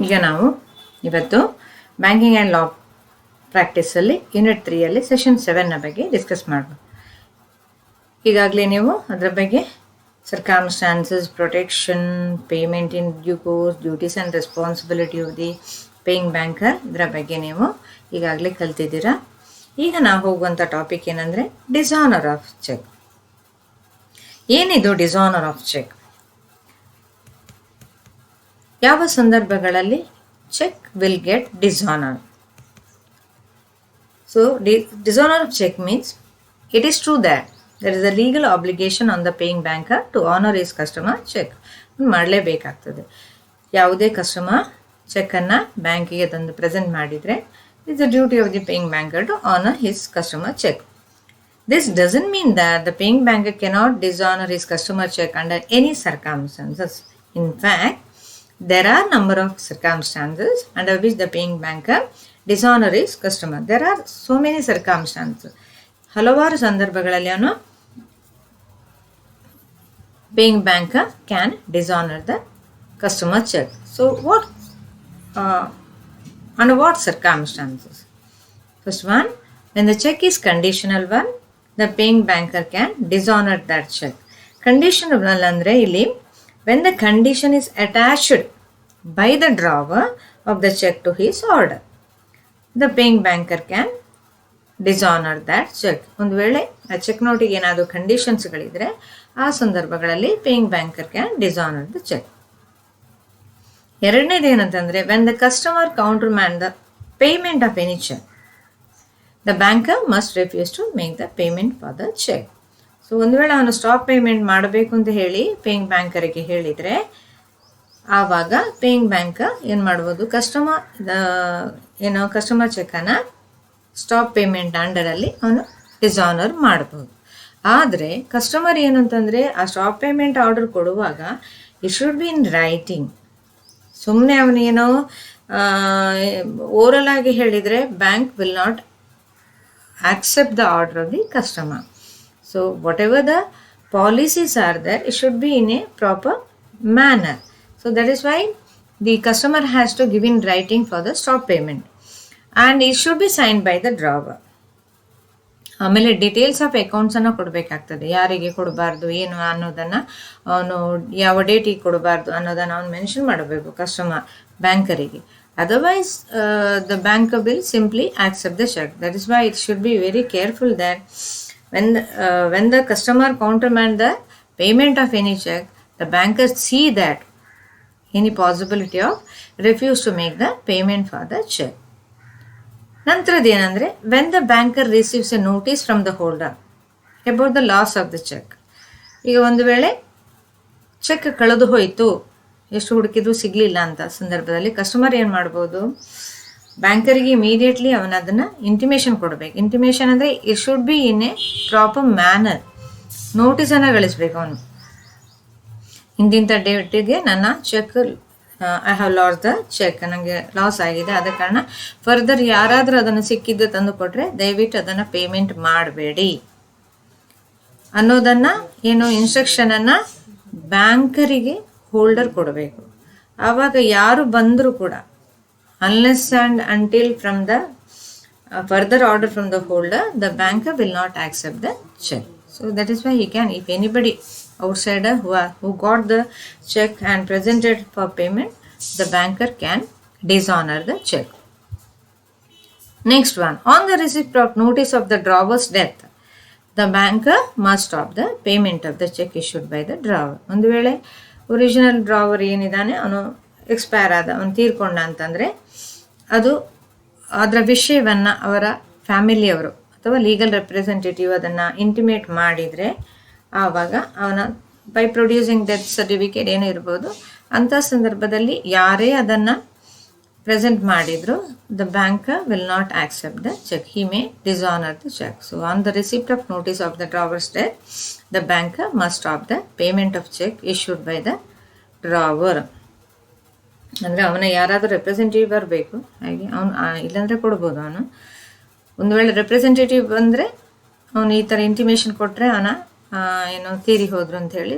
ಈಗ ನಾವು ಇವತ್ತು ಬ್ಯಾಂಕಿಂಗ್ ಆ್ಯಂಡ್ ಲಾ ಪ್ರಾಕ್ಟೀಸಲ್ಲಿ ಯೂನಿಟ್ 3ಯಲ್ಲಿ ಸೆಷನ್ 7ನ ಬಗ್ಗೆ ಡಿಸ್ಕಸ್ ಮಾಡೋಣ. ಈಗಾಗಲೇ ನೀವು ಅದರ ಬಗ್ಗೆ circumstances, protection, payment in due course, duties and responsibility of the paying banker, ಇದರ ಬಗ್ಗೆ ನೀವು ಈಗಾಗಲೇ ಕಲ್ತಿದ್ದೀರಾ. ಈಗ ನಾವು ಹೋಗುವಂಥ ಟಾಪಿಕ್ ಏನಂದರೆ ಡಿಸಾನರ್ ಆಫ್ ಚೆಕ್. ಏನಿದು ಡಿಸಾನರ್ ಆಫ್ ಚೆಕ್? ಯಾವ ಸಂದರ್ಭಗಳಲ್ಲಿ cheque will get dishonour? So dishonor of check means it is true that there is a legal obligation on the paying banker to honor his customer check. ಮಾಡಲೇಬೇಕಾಗ್ತದೆ. ಯಾವುದೇ customer ಚೆಕ್ಕನ್ನು ಬ್ಯಾಂಕಿಗೆ ತಂದು present ಮಾಡಿದರೆ it's the duty of the paying banker to honour his customer cheque. This doesn't mean that the paying banker cannot dishonor his customer check under any circumstances. In fact, there are number of circumstances under which the paying banker dishonor his customer. There are so many circumstances. ಹಲವಾರು ಸಂದರ್ಭಗಳಲ್ಲಿ ಅವನು paying banker can dishonor the customer check. So what under what circumstances? First one, when the check is conditional one, the paying banker can dishonor that check. Conditional ಅಂದ್ರೆ ಇಲ್ಲಿ when the condition is attached by the drawer of the check to his order, the paying banker can dishonor that check. ಒಂದು ವೇಳೆ ಆ check ನೋಟಿಗೆ ಏನಾದರೂ ಕಂಡೀಷನ್ಸ್ಗಳಿದ್ರೆ ಆ ಸಂದರ್ಭಗಳಲ್ಲಿ paying banker can dishonour the cheque. ಎರಡನೇದು ಏನಂತಂದರೆ when the customer countermand the payment of any check, the banker must refuse to make the payment for the check. So ಒಂದು ವೇಳೆ ಅವನು ಸ್ಟಾಪ್ ಪೇಮೆಂಟ್ ಮಾಡಬೇಕು ಅಂತ ಹೇಳಿ ಪೇಯಿಂಗ್ ಬ್ಯಾಂಕರಿಗೆ ಹೇಳಿದರೆ ಆವಾಗ ಪೇಯಿಂಗ್ ಬ್ಯಾಂಕರ್ ಏನು ಮಾಡ್ಬೋದು, ಕಸ್ಟಮರ್ ಚೆಕ್ಕನ್ನು ಸ್ಟಾಪ್ ಪೇಮೆಂಟ್ ಅಂಡರಲ್ಲಿ ಅವನು ಡಿಸಾನರ್ ಮಾಡ್ಬೋದು. ಆದರೆ ಕಸ್ಟಮರ್ ಏನು ಅಂತಂದರೆ ಆ ಸ್ಟಾಪ್ ಪೇಮೆಂಟ್ ಆರ್ಡರ್ ಕೊಡುವಾಗ it should be in writing. ಸುಮ್ಮನೆ ಅವನೇನೋ ಓರಲ್ ಆಗಿ ಹೇಳಿದರೆ bank will not accept the order of the customer. So whatever the policies are there, it should be in a proper manner. So that is why the customer has to give in writing for the stop payment, and it should be signed by the drawer. ಆಮೇಲೆ details of ಅಕೌಂಟ್ಸನ್ನು ಕೊಡಬೇಕಾಗ್ತದೆ. ಯಾರಿಗೆ ಕೊಡಬಾರ್ದು ಏನು ಅನ್ನೋದನ್ನು, ಅವನು ಯಾವ ಡೇಟಿಗೆ ಕೊಡಬಾರ್ದು ಅನ್ನೋದನ್ನು ಅವನು ಮೆನ್ಷನ್ ಮಾಡಬೇಕು customer ಬ್ಯಾಂಕರಿಗೆ. Otherwise, the banker will simply accept the check. That is why it should be very careful that when the customer countermand the payment of any check, the banker see that any possibility of refuse to make the payment for the check. ನಂತರದ್ದು ಏನಂದರೆ when the banker receives a notice from the holder about the loss of the check. ಈಗ ಒಂದು ವೇಳೆ check ಕಳೆದು ಹೋಯಿತು, ಎಷ್ಟು ಹುಡುಕಿದ್ರು ಸಿಗಲಿಲ್ಲ ಅಂತ ಸಂದರ್ಭದಲ್ಲಿ ಕಸ್ಟಮರ್ ಏನು ಮಾಡ್ಬೋದು, ಬ್ಯಾಂಕರಿಗೆ ಇಮಿಡಿಯೇಟ್ಲಿ ಅವನು ಅದನ್ನು ಇಂಟಿಮೇಷನ್ ಕೊಡಬೇಕು. ಇಂಟಿಮೇಷನ್ ಅಂದರೆ it should be in a proper manner. ನೋಟಿಸನ್ನು ಗಳಿಸ್ಬೇಕು ಅವನು, ಇಂತಿಂಥ ಡೇಟಿಗೆ ನನ್ನ cheque I have loss the cheque, ನನಗೆ ಲಾಸ್ ಆಗಿದೆ, ಆದ ಕಾರಣ ಫರ್ದರ್ ಯಾರಾದರೂ ಅದನ್ನು ಸಿಕ್ಕಿದ್ದು ತಂದು ಕೊಟ್ಟರೆ ದಯವಿಟ್ಟು ಅದನ್ನು ಪೇಮೆಂಟ್ ಮಾಡಬೇಡಿ ಅನ್ನೋದನ್ನು ಇನ್ಸ್ಟ್ರಕ್ಷನನ್ನು ಬ್ಯಾಂಕರಿಗೆ ಹೋಲ್ಡರ್ ಕೊಡಬೇಕು. ಆವಾಗ ಯಾರು ಬಂದರೂ ಕೂಡ unless and until from the further order from the holder, the banker will not accept the check. So that is why he can, if anybody outsider who got the check and presented for payment, the banker can dishonor the check. Next one, on the receipt of notice of the drawer's death, the banker must stop the payment of the check issued by the drawer. ಒಂದು ವೇಳೆ original drawer ಏನಿದ್ದಾನೆ ಅವನು expire ಆದ, ಅವನು ತೀರ್ಕೊಂಡ ಅಂತಂದರೆ ಅದು ಅದರ ವಿಷಯವನ್ನು ಅವರ ಫ್ಯಾಮಿಲಿಯವರು ಅಥವಾ ಲೀಗಲ್ ರೆಪ್ರೆಸೆಂಟೇಟಿವ್ ಅದನ್ನು ಇಂಟಿಮೇಟ್ ಮಾಡಿದರೆ ಆವಾಗ ಅವನ ಬೈ ಪ್ರೊಡ್ಯೂಸಿಂಗ್ ಡೆತ್ ಸರ್ಟಿಫಿಕೇಟ್ ಏನೋ ಇರ್ಬೋದು, ಅಂಥ ಸಂದರ್ಭದಲ್ಲಿ ಯಾರೇ ಅದನ್ನು ಪ್ರೆಸೆಂಟ್ ಮಾಡಿದ್ರು the banker will not accept the check. He may dishonor the check. So on the receipt of notice of the drawer's death, the banker must stop the payment of check issued by the drawer. ಅಂದರೆ ಅವನ ಯಾರಾದರೂ representative ಬರಬೇಕು, ಹಾಗೆ ಅವನು ಇಲ್ಲಾಂದರೆ ಕೊಡ್ಬೋದು. ಅವನು ಒಂದು ವೇಳೆ ರೆಪ್ರೆಸೆಂಟೇಟಿವ್ ಬಂದರೆ ಅವನು ಈ ಥರ ಇಂಟಿಮೇಷನ್ ಕೊಟ್ಟರೆ ಅವನ ತೀರಿ ಹೋದ್ರು ಅಂತ ಹೇಳಿ,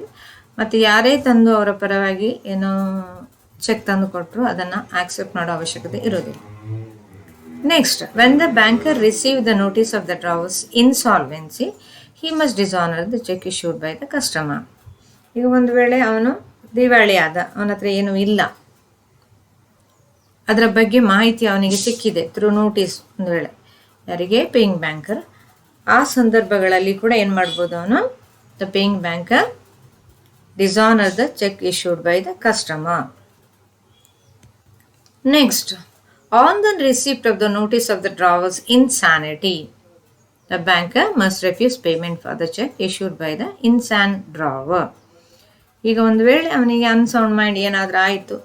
ಮತ್ತು ಯಾರೇ ತಂದು ಅವರ ಪರವಾಗಿ ಚೆಕ್ ತಂದು ಕೊಟ್ಟರು ಅದನ್ನು ಆಕ್ಸೆಪ್ಟ್ ಮಾಡೋ ಅವಶ್ಯಕತೆ ಇರೋದಿಲ್ಲ. Next, when the banker receive the notice of the drawer's insolvency he must dishonour the cheque issued by the customer. ಈಗ ಒಂದು ವೇಳೆ ಅವನು ದಿವಾಳಿ ಆದ, ಅವನ ಹತ್ರ ಏನೂ ಇಲ್ಲ, ಅದರ ಬಗ್ಗೆ ಮಾಹಿತಿ ಅವನಿಗೆ ಸಿಕ್ಕಿದೆ ಥ್ರೂ ನೋಟಿಸ್, ಒಂದು ವೇಳೆ ಯಾರಿಗೆ ಪೇಯಿಂಗ್ ಬ್ಯಾಂಕರ್, ಆ ಸಂದರ್ಭಗಳಲ್ಲಿ ಕೂಡ ಏನು ಮಾಡ್ಬೋದು ಅವನು, the paying banker dishonour the cheque issued by the customer. Next, on the receipt of the notice of the drawer's insanity, the banker must refuse payment for the check issued by the insane drawer. ಈಗ ಒಂದು ವೇಳೆ ಅವನಿಗೆ unsound mind ಏನಾದರೂ ಆಯಿತು,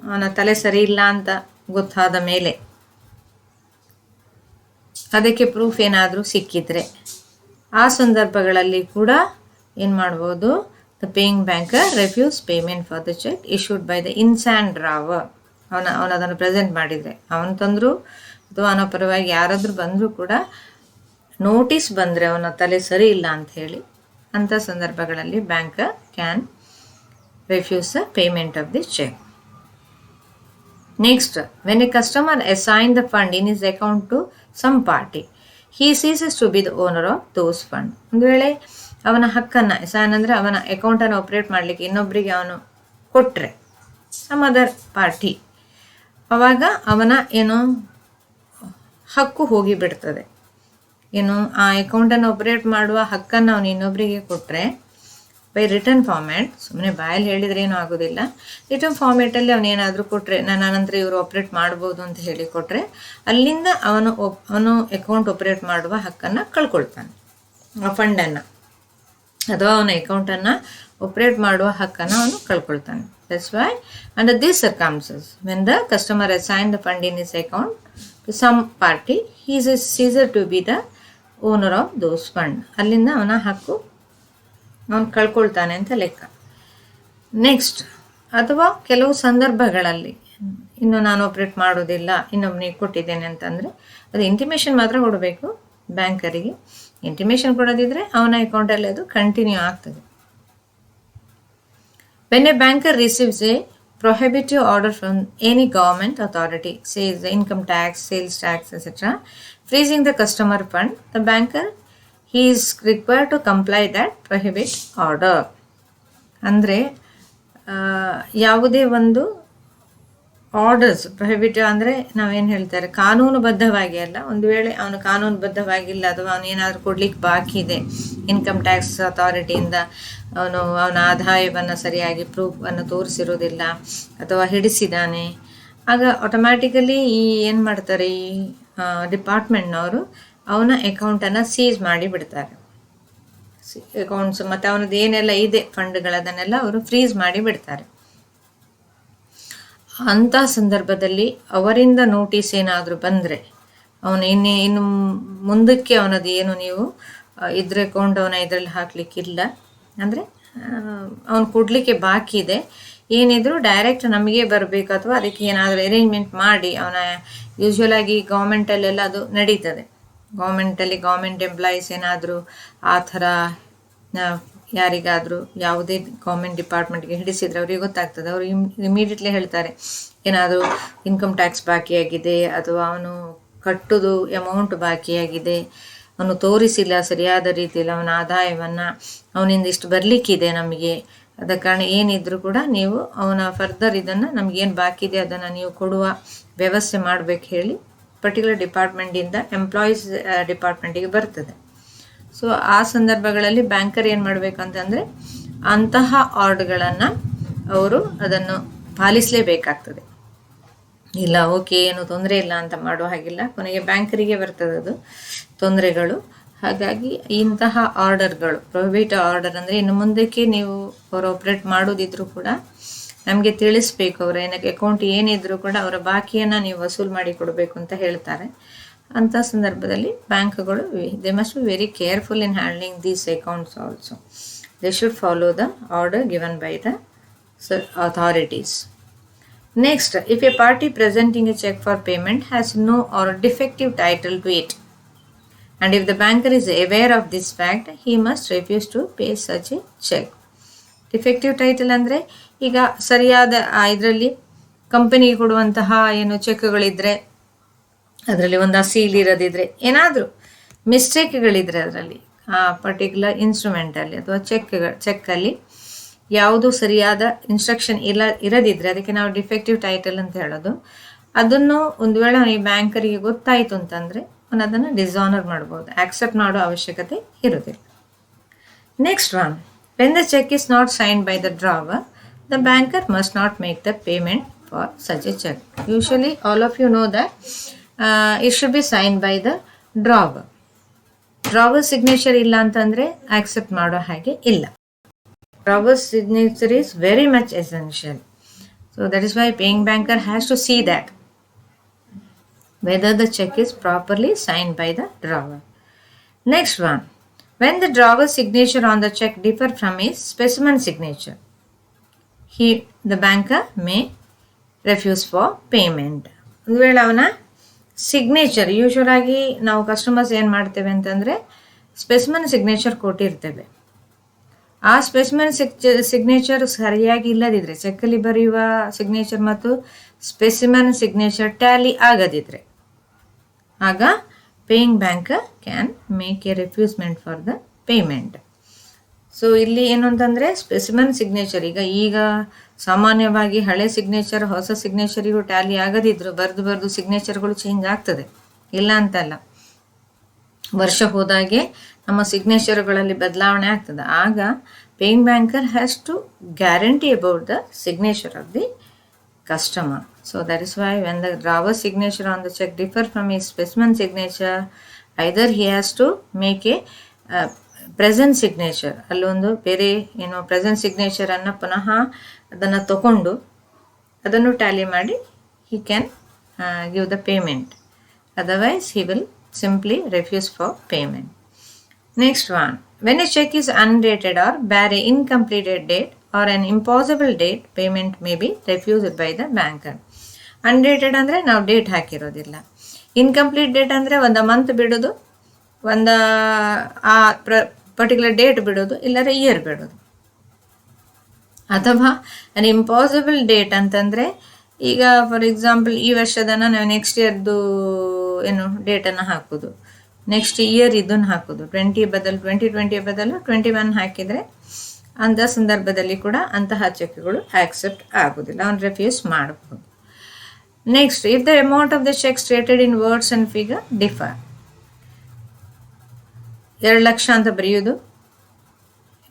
ಅವನ ತಲೆ ಸರಿ ಇಲ್ಲ ಅಂತ ಗೊತ್ತಾದ ಮೇಲೆ, ಅದಕ್ಕೆ ಪ್ರೂಫ್ ಏನಾದರೂ ಸಿಕ್ಕಿದ್ರೆ, ಆ ಸಂದರ್ಭಗಳಲ್ಲಿ ಕೂಡ ಏನು ಮಾಡ್ಬೋದು, the paying banker refuse payment for the cheque issued by the insane drawer. ಅವನದನ್ನು ಪ್ರೆಸೆಂಟ್ ಮಾಡಿದರೆ, ಅವನು ತಂದರೂ ಅಥವಾ ಅವನ ಪರವಾಗಿ ಯಾರಾದರೂ ಬಂದರೂ ಕೂಡ ನೋಟಿಸ್ ಬಂದರೆ ಅವನ ತಲೆ ಸರಿ ಇಲ್ಲ ಅಂತ ಹೇಳಿ, ಅಂಥ ಸಂದರ್ಭಗಳಲ್ಲಿ banker can refuse the payment of the cheque. Next, when a customer assign the fund in his account to some party he ceases to be the owner of those fund. ಒಂದು ವೇಳೆ ಅವನ ಹಕ್ಕನ್ನು, ಅಸೈನ್ ಅಂದರೆ ಅವನ ಅಕೌಂಟನ್ನು operate ಮಾಡಲಿಕ್ಕೆ ಇನ್ನೊಬ್ಬರಿಗೆ ಅವನು ಕೊಟ್ಟರೆ, ಸಮ್ ಅದರ್ ಪಾರ್ಟಿ, ಆವಾಗ ಅವನ ಏನು ಹಕ್ಕು ಹೋಗಿ ಬಿಡ್ತದೆ. ಏನು, ಆ ಅಕೌಂಟನ್ನು ಆಪ್ರೇಟ್ ಮಾಡುವ ಹಕ್ಕನ್ನು ಅವನು ಇನ್ನೊಬ್ಬರಿಗೆ ಕೊಟ್ಟರೆ ಬೈ ರಿಟರ್ನ್ ಫಾರ್ಮ್ಯಾಟ್, ಸುಮ್ಮನೆ ಬಾಯಲ್ಲಿ ಹೇಳಿದರೆ ಏನೂ ಆಗೋದಿಲ್ಲ, ರಿಟರ್ನ್ ಫಾರ್ಮ್ಯಾಟಲ್ಲಿ ಅವನೇನಾದರೂ ಕೊಟ್ಟರೆ, ನನ್ನ ನಂತರ ಇವರು ಆಪ್ರೇಟ್ ಮಾಡ್ಬೋದು ಅಂತ ಹೇಳಿ ಕೊಟ್ಟರೆ, ಅಲ್ಲಿಂದ ಅವನು ಅಕೌಂಟ್ ಆಪ್ರೇಟ್ ಮಾಡುವ ಹಕ್ಕನ್ನು ಕಳ್ಕೊಳ್ತಾನೆ, ಆ ಫಂಡನ್ನು ಅಥವಾ ಅವನ ಅಕೌಂಟನ್ನು ಆಪ್ರೇಟ್ ಮಾಡುವ ಹಕ್ಕನ್ನು ಅವನು ಕಳ್ಕೊಳ್ತಾನೆ. That's why under these circumstances, when the customer assigned the fund in his account to some party, he is ceased to be the owner of those fund. ಅಲ್ಲಿಂದ ಅವನ ಹಕ್ಕು ಅವನು ಕಳ್ಕೊಳ್ತಾನೆ ಅಂತ ಲೆಕ್ಕ. ನೆಕ್ಸ್ಟ್, ಅಥವಾ ಕೆಲವು ಸಂದರ್ಭಗಳಲ್ಲಿ ಇನ್ನು ನಾನು ಆಪ್ರೇಟ್ ಮಾಡೋದಿಲ್ಲ, ಇನ್ನೊಬ್ಬನಿಗೆ ಕೊಟ್ಟಿದ್ದೇನೆ ಅಂತಂದರೆ ಅದು ಇಂಟಿಮೇಷನ್ ಮಾತ್ರ ಕೊಡಬೇಕು ಬ್ಯಾಂಕರಿಗೆ. ಇಂಟಿಮೇಷನ್ ಕೊಡೋದಿದ್ರೆ ಅವನ ಅಕೌಂಟಲ್ಲಿ ಅದು ಕಂಟಿನ್ಯೂ ಆಗ್ತದೆ. When a banker receives a prohibitive order from any government authority, say the income tax, sales tax, etc., freezing the customer fund, the banker he is required to comply that prohibit order. ಅಂದರೆ ಯಾವುದೇ ಒಂದು orders, ಪ್ರೊಹಿಬಿಟಿವ್ ಅಂದರೆ ನಾವೇನು ಹೇಳ್ತಾರೆ, ಕಾನೂನುಬದ್ಧವಾಗಿ ಅಲ್ಲ, ಒಂದು ವೇಳೆ ಅವನು ಕಾನೂನುಬದ್ಧವಾಗಿಲ್ಲ ಅಥವಾ ಅವನು ಏನಾದರೂ ಕೊಡ್ಲಿಕ್ಕೆ ಬಾಕಿ ಇದೆ ಇನ್ಕಮ್ ಟ್ಯಾಕ್ಸ್ ಅಥಾರಿಟಿಯಿಂದ, ಅವನ ಆದಾಯವನ್ನು ಸರಿಯಾಗಿ ಪ್ರೂಫನ್ನು ತೋರಿಸಿರೋದಿಲ್ಲ ಅಥವಾ ಹಿಡಿಸಿದ್ದಾನೆ, ಆಗ ಆಟೋಮ್ಯಾಟಿಕಲಿ ಏನು ಮಾಡ್ತಾರೆ, ಈ ಡಿಪಾರ್ಟ್ಮೆಂಟ್ನವರು ಅವನ ಅಕೌಂಟನ್ನು ಸೀಸ್ ಮಾಡಿ ಬಿಡ್ತಾರೆ. ಅಕೌಂಟ್ಸ್ ಮತ್ತು ಅವನದ್ದು ಏನೆಲ್ಲ ಇದೆ ಫಂಡ್ಗಳದನ್ನೆಲ್ಲ ಅವರು ಫ್ರೀಸ್ ಮಾಡಿ ಬಿಡ್ತಾರೆ. ಅಂಥ ಸಂದರ್ಭದಲ್ಲಿ ಅವರಿಂದ ನೋಟಿಸ್ ಏನಾದರೂ ಬಂದರೆ, ಅವನು ಇನ್ನು ಮುಂದಕ್ಕೆ ಅವನದು ಏನು ನೀವು ಇದ್ರ ಅಕೌಂಟ್ ಅವನ ಇದರಲ್ಲಿ ಹಾಕಲಿಕ್ಕಿಲ್ಲ, ಅಂದರೆ ಅವನು ಕೊಡಲಿಕ್ಕೆ ಬಾಕಿ ಇದೆ, ಏನಿದ್ರು ಡೈರೆಕ್ಟ್ ನಮಗೆ ಬರಬೇಕು ಅಥವಾ ಅದಕ್ಕೆ ಏನಾದರೂ ಅರೇಂಜ್ಮೆಂಟ್ ಮಾಡಿ, ಅವನ ಯೂಶ್ವಲಾಗಿ ಗೌರ್ಮೆಂಟಲ್ಲೆಲ್ಲ ಅದು ನಡೀತದೆ. ಗೌರ್ಮೆಂಟ್ ಎಂಪ್ಲಾಯೀಸ್ ಏನಾದರೂ ಆ ಥರ ಯಾರಿಗಾದರೂ ಯಾವುದೇ ಗೌರ್ಮೆಂಟ್ ಡಿಪಾರ್ಟ್ಮೆಂಟ್ಗೆ ಹಿಡಿಸಿದ್ರೆ ಅವ್ರಿಗೆ ಗೊತ್ತಾಗ್ತದೆ, ಅವರು ಇಮಿಡಿಯೇಟ್ಲಿ ಹೇಳ್ತಾರೆ ಏನಾದರೂ ಇನ್ಕಮ್ ಟ್ಯಾಕ್ಸ್ ಬಾಕಿಯಾಗಿದೆ ಅಥವಾ ಅವನು ಕಟ್ಟೋದು ಅಮೌಂಟ್ ಬಾಕಿಯಾಗಿದೆ, ಅವನು ತೋರಿಸಿಲ್ಲ ಸರಿಯಾದ ರೀತಿಯಲ್ಲಿ ಅವನ ಆದಾಯವನ್ನು, ಅವನಿಂದ ಇಷ್ಟು ಬರಲಿಕ್ಕಿದೆ ನಮಗೆ, ಅದ ಕಾರಣ ಏನಿದ್ರು ಕೂಡ ನೀವು ಅವನ ಫರ್ದರ್ ಇದನ್ನು ನಮಗೇನು ಬಾಕಿ ಇದೆ ಅದನ್ನು ನೀವು ಕೊಡುವ ವ್ಯವಸ್ಥೆ ಮಾಡಬೇಕು ಹೇಳಿ ಪರ್ಟಿಕ್ಯುಲರ್ ಡಿಪಾರ್ಟ್ಮೆಂಟಿಂದ ಎಂಪ್ಲಾಯೀಸ್ ಡಿಪಾರ್ಟ್ಮೆಂಟಿಗೆ ಬರ್ತದೆ. ಸೊ ಆ ಸಂದರ್ಭಗಳಲ್ಲಿ ಬ್ಯಾಂಕರ್ ಏನು ಮಾಡಬೇಕು ಅಂತಂದರೆ ಅಂತಹ ಆರ್ಡ್ಗಳನ್ನು ಅವರು ಅದನ್ನು ಪಾಲಿಸಲೇಬೇಕಾಗ್ತದೆ. ಇಲ್ಲ ಓಕೆ ಏನು ತೊಂದರೆ ಇಲ್ಲ ಅಂತ ಮಾಡುವ ಹಾಗಿಲ್ಲ, ಕೊನೆಗೆ ಬ್ಯಾಂಕರಿಗೆ ಬರ್ತದೆ ಅದು ತೊಂದರೆಗಳು. ಹಾಗಾಗಿ ಇಂತಹ ಆರ್ಡರ್ಗಳು, ಪ್ರೊಹಿಬಿಟ್ ಆರ್ಡರ್ ಅಂದರೆ ಇನ್ನು ಮುಂದಕ್ಕೆ ನೀವು ಅವರು ಆಪ್ರೇಟ್ ಮಾಡೋದಿದ್ರು ಕೂಡ ನಮಗೆ ತಿಳಿಸ್ಬೇಕು, ಅವರ ಏನಕ್ಕೆ ಅಕೌಂಟ್ ಏನಿದ್ರು ಕೂಡ ಅವರ ಬಾಕಿಯನ್ನು ನೀವು ವಸೂಲು ಮಾಡಿ ಕೊಡಬೇಕು ಅಂತ ಹೇಳ್ತಾರೆ. ಅಂಥ ಸಂದರ್ಭದಲ್ಲಿ ಬ್ಯಾಂಕ್ಗಳು they must be very careful in handling these accounts also. They should follow the order given by the authorities. Next, if a party presenting a check for payment has no or defective title to it, and if the banker is aware of this fact, he must refuse to pay such a check. Defective title ಅಂದರೆ ಈಗ ಸರಿಯಾದ ಇದರಲ್ಲಿ ಕಂಪನಿಗೆ ಕೊಡುವಂತಹ ಏನು ಚೆಕ್ಗಳಿದ್ರೆ ಅದರಲ್ಲಿ ಒಂದು seal ಇರೋದಿದ್ರೆ, ಏನಾದರೂ ಮಿಸ್ಟೇಕ್ಗಳಿದ್ರೆ ಅದರಲ್ಲಿ ಆ ಪರ್ಟಿಕ್ಯುಲರ್ ಇನ್ಸ್ಟ್ರೂಮೆಂಟಲ್ಲಿ ಅಥವಾ ಚೆಕ್ಕಲ್ಲಿ ಯಾವುದು ಸರಿಯಾದ ಇನ್ಸ್ಟ್ರಕ್ಷನ್ ಇರದಿದ್ರೆ, ಅದಕ್ಕೆ ನಾವು ಡಿಫೆಕ್ಟಿವ್ ಟೈಟಲ್ ಅಂತ ಹೇಳೋದು. ಅದನ್ನು ಒಂದು ವೇಳೆ ಈ ಬ್ಯಾಂಕರಿಗೆ ಗೊತ್ತಾಯಿತು ಅಂತಂದರೆ ಅವನು ಅದನ್ನು ಡಿಸಾನರ್ ಮಾಡ್ಬೋದು, ಆಕ್ಸೆಪ್ಟ್ ಮಾಡೋ ಅವಶ್ಯಕತೆ ಇರೋದಿಲ್ಲ. Next one, when the cheque is not signed by the drawer, the banker must not make the payment for such a check. Usually all of you know that it should be signed by the drawer. Drawer signature ಇಲ್ಲ ಅಂತಂದರೆ accept ಮಾಡೋ ಹಾಗೆ ಇಲ್ಲ. Drawer signature is very much essential. So that is why paying banker has to see that whether the check is properly signed by the drawer. Next one, when the drawer signature on the check differ from his specimen signature, the banker may refuse for payment. ಒಂದು ವೇಳೆ ಅವನ signature, usual ಆಗಿ ನಾವು customers ಏನು ಮಾಡ್ತೇವೆ ಅಂತಂದರೆ specimen signature ಕೊಟ್ಟಿರ್ತೇವೆ. ಆ specimen signature ಸರಿಯಾಗಿ ಇಲ್ಲದಿದ್ದರೆ, ಚೆಕ್ಕಲ್ಲಿ ಬರೆಯುವ ಸಿಗ್ನೇಚರ್ ಮತ್ತು ಸ್ಪೆಸಿಮನ್ ಸಿಗ್ನೇಚರ್ ಟ್ಯಾಲಿ ಆಗದಿದ್ದರೆ, ಆಗ paying banker can make a refusement for the payment. So ಇಲ್ಲಿ ಏನು ಅಂತಂದರೆ ಸ್ಪೆಸಿಮನ್ ಸಿಗ್ನೇಚರ್, ಈಗ ಸಾಮಾನ್ಯವಾಗಿ ಹಳೆ ಸಿಗ್ನೇಚರ್ ಹೊಸ ಸಿಗ್ನೇಚರಿಗೂ ಟ್ಯಾಲಿ ಆಗದಿದ್ರು ಬರೆದು ಸಿಗ್ನೇಚರ್ಗಳು ಚೇಂಜ್ ಆಗ್ತದೆ, ಇಲ್ಲ ಅಂತಲ್ಲ. ವರ್ಷ ಹೋದಾಗೆ ನಮ್ಮ ಸಿಗ್ನೇಚರ್ಗಳಲ್ಲಿ ಬದಲಾವಣೆ ಆಗ್ತದೆ. ಆಗ paying banker has to guarantee about the signature of the customer. So that is why when the drawer signature on the check differ from his specimen signature, either he has to make a present signature, ಅಲ್ಲೊಂದು ಬೇರೆ ಏನು present ಸಿಗ್ನೇಚರನ್ನು ಪುನಃ ಅದನ್ನು ತಗೊಂಡು ಅದನ್ನು Tally ಮಾಡಿ he can give the payment. Otherwise he will simply refuse for payment. Next one, when a check is undated or bear a incompleted date or an impossible date, payment may be refused by the banker. Undated ಅಂದರೆ ನಾವು date ಹಾಕಿರೋದಿಲ್ಲ. Incomplete date ಅಂದರೆ ಒಂದು month ಬಿಡೋದು, ಒಂದು ಆ particular date ಬಿಡೋದು, ಇಲ್ಲರೆ year ಬಿಡೋದು. ಅಥವಾ ಅನ್ ಇಂಪಾಸಿಬಲ್ ಡೇಟ್ ಅಂತಂದರೆ, ಈಗ ಫಾರ್ ಎಕ್ಸಾಂಪಲ್ ಈ ವರ್ಷದನ್ನು ನಾವು ನೆಕ್ಸ್ಟ್ ಇಯರ್ದು ಏನು ಡೇಟನ್ನು ಹಾಕೋದು, ನೆಕ್ಸ್ಟ್ ಇಯರ್ ಇದನ್ನು ಹಾಕೋದು, 2020 ಬದಲು 21 ಹಾಕಿದರೆ ಅಂಥ ಸಂದರ್ಭದಲ್ಲಿ ಕೂಡ ಅಂತಹ ಚೆಕ್ಗಳು ಆಕ್ಸೆಪ್ಟ್ ಆಗೋದಿಲ್ಲ, ಅವ್ನು ರೆಫ್ಯೂಸ್ ಮಾಡಬಹುದು. Next, if the amount of the cheque stated in words and figure differ, 2 lakh ಅಂತ ಬರೆಯೋದು,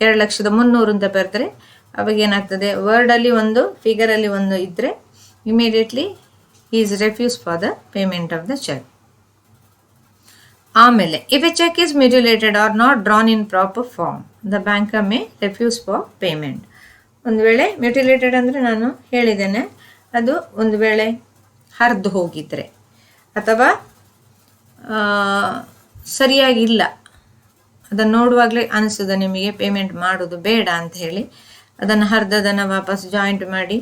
2,300,000 ಅಂತ ಬರೆದ್ರೆ ಅವಾಗ ಏನಾಗ್ತದೆ, ವರ್ಡಲ್ಲಿ ಒಂದು ಫಿಗರಲ್ಲಿ ಒಂದು ಇದ್ದರೆ immediately is refuse for the payment of the cheque. ಆಮೇಲೆ if a cheque is mutilated or not drawn in proper form, the banker may refuse for payment. ಒಂದು ವೇಳೆ ಮ್ಯುಟಿಲೇಟೆಡ್ ಅಂದರೆ ನಾನು ಹೇಳಿದ್ದೇನೆ, ಅದು ಒಂದು ವೇಳೆ ಹರಿದು ಹೋಗಿದ್ರೆ ಅಥವಾ ಸರಿಯಾಗಿಲ್ಲ, ಅದನ್ನು ನೋಡುವಾಗಲೇ ಅನಿಸ್ತದೆ ನಿಮಗೆ ಪೇಮೆಂಟ್ ಮಾಡೋದು ಬೇಡ ಅಂತ ಹೇಳಿ, ಅದನ್ನು ಹರಿದದನ್ನು ವಾಪಸ್ ಜಾಯಿಂಟ್ ಮಾಡಿ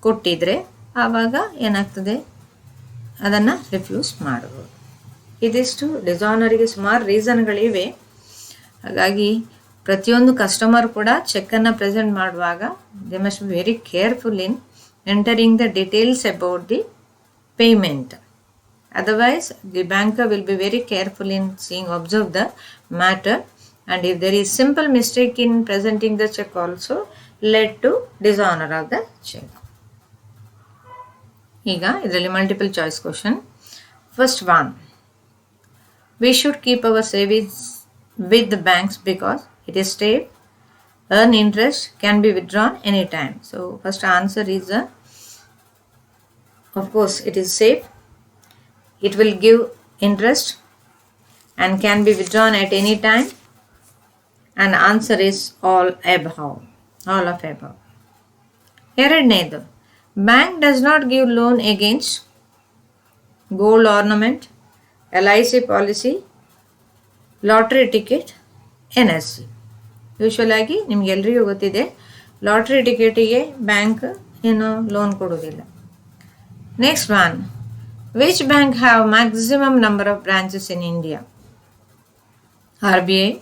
ಕೊಟ್ಟಿದ್ರೆ ಆವಾಗ ಏನಾಗ್ತದೆ, ಅದನ್ನು ರಿಫ್ಯೂಸ್ ಮಾಡಬಹುದು. ಇದಿಷ್ಟು ಡಿಸಾನರಿಗೆ ಸುಮಾರು ರೀಸನ್ಗಳಿವೆ. ಹಾಗಾಗಿ ಪ್ರತಿಯೊಂದು ಕಸ್ಟಮರ್ ಕೂಡ ಚೆಕ್ಕನ್ನು ಪ್ರೆಸೆಂಟ್ ಮಾಡುವಾಗ they must be very careful in entering the details about the payment. Otherwise the banker will be very careful in observe the matter, and if there is simple mistake in presenting the check also led to dishonor of the check. ಈಗ ಇದರಲ್ಲಿ multiple choice question. First one, we should keep our savings with the banks because it is safe, earn interest, can be withdrawn anytime. So first answer is of course it is safe, it will give interest and can be withdrawn at any time, and answer is all of above. ಎರಡನೇದು, bank does not give loan against gold ornament, LIC policy, lottery ticket, NSC. Usual ಆಗಿ ನಿಮ್ಗೆಲ್ರಿಗೂ ಗೊತ್ತಿದೆ, lottery ಟಿಕೆಟಿಗೆ bank ಏನು loan ಕೊಡೋದಿಲ್ಲ. Next one, which bank have maximum number of branches in India? RBI,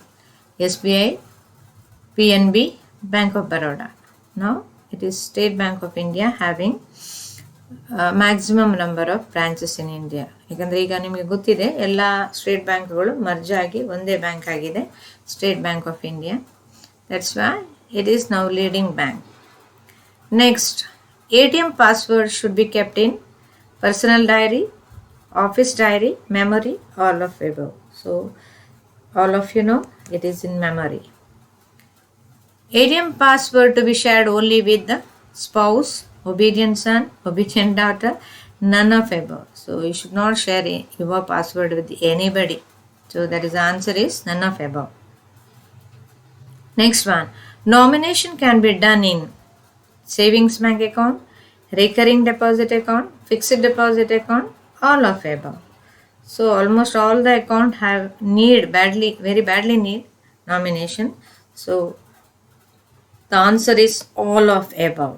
SBI, PNB, Bank of Baroda. Now it is State Bank of India having maximum number of branches in India. ಯಾಕಂದರೆ ಈಗ ನಿಮಗೆ ಗೊತ್ತಿದೆ ಎಲ್ಲ state ಬ್ಯಾಂಕ್ಗಳು merge ಆಗಿ ಒಂದೇ bank ಆಗಿದೆ, state bank of India. That's why it is now leading bank. Next, ATM password should be kept in personal diary, office diary, memory, all of above. So all of you know it is in memory. ATM password to be shared only with the spouse, obedient son, obedient daughter, none of above. So you should not share your password with anybody. So that is the answer is none of above. Next one, nomination can be done in savings bank account, recurring deposit account, fixed deposit account, all of above. So almost all the account have very badly need nomination. So the answer is all of above.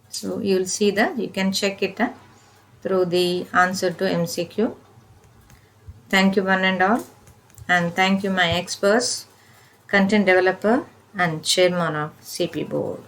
So you will see that you can check it through the answer to MCQ. Thank you one and all, and thank you my experts, content developer and chairman of CP board.